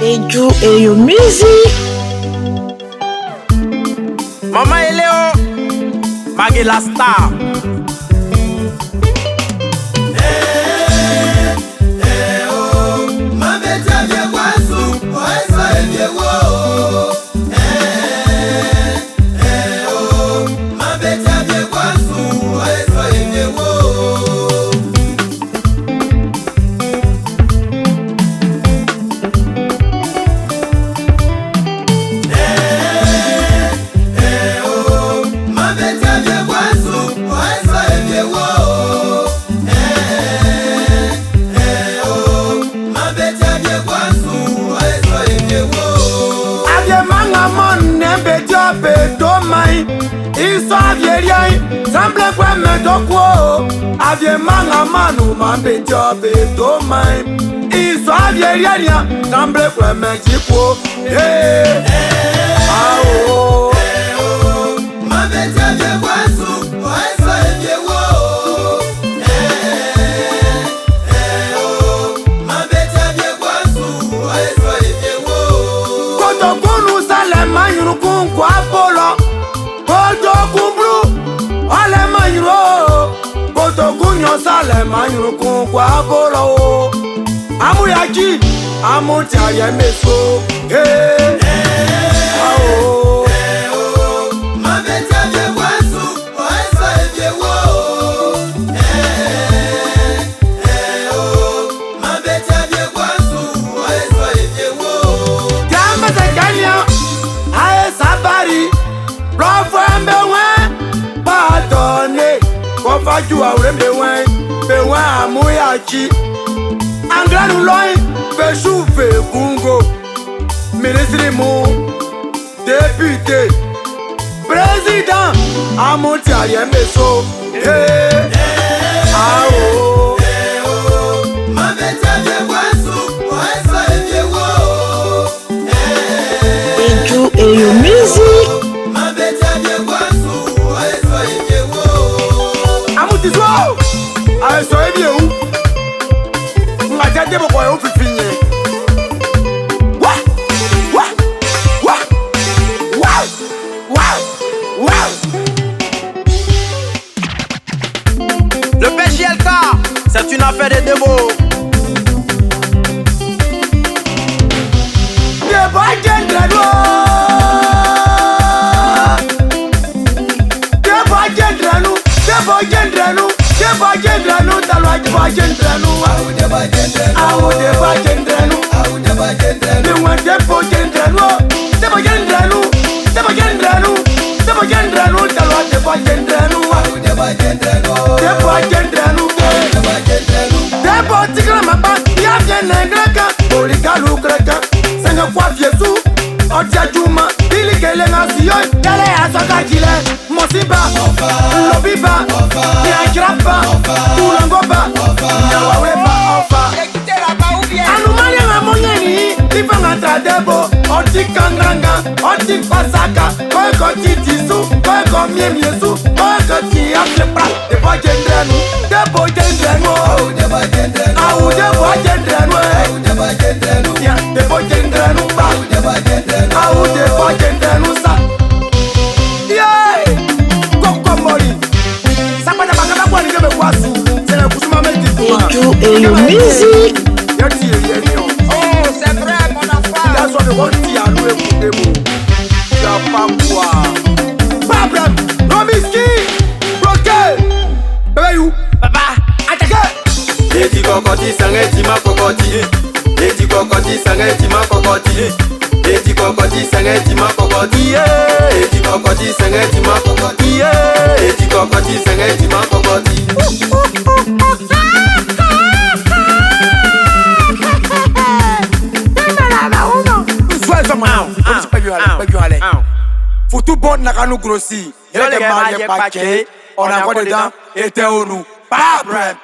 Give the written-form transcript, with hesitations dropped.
Edjou et your music. Maman et Léo, Maggie la star. Semble que me tocó, había manga manu mambe jobe to mai. Iso había rien, semble que me chipo. Eh, ah oh, mambe jobe wasu, oiso ejewo. Mambe jobe wasu, oiso ejewo. Koto kunu sale mayuru kun kwa polo, koto kumbru. Ale mayuro, koto kunyo sale mayuro kun kwa bolo. Amu yaji, amu tiaye meso. Hey, oh, mambe tiaye wasu, oiso ejewo. Mambe tiaye wasu, oiso ejewo. Tiambe se kanya, ae sabari, profo mbewe. Donné, qu'on va jouer à Beouin, Amouyachi. Angra nous loin, fait chouffer Congo. Ministre Mou, député, président, Amoutia Yemeso. Eh, ah oh, Edjou et your music. I saw you. I can't give a boy off Wow. Le PJLK, c'est une affaire de Débo. Débo, oti kangranga, oti pasaka, koi koti tisu, koi komie miesu, koi koti aflepra. Débo gendrenu, Débo gendrenu, au Débo gendrenu, ya Débo gendrenu ba, au Débo gendrenu sa. Yeah, koko mori, sapata bakaba kwa ni kebe kwasu, sele kusuma meti kwa. Edjou et your music. Yeti yenyo. Oh, c'est vrai mon enfant. That's what they want to see à nous et vous. Y'a pas quoi. Problem. Robiski. Bloqué. Bébé you. Papa, attaquez. Eti kokoti sangeti ma kokoti. Eti kokoti sangeti ma kokoti. Eti kokoti sangeti ma kokoti. Eti kokoti sangeti ma kokoti. Eti kokoti sangeti ma kokoti. Faut tout bon n'a qu'à nous grossir. Il y a des mariés paquets, on a quoi dedans, et t'es au nous. Pas bref.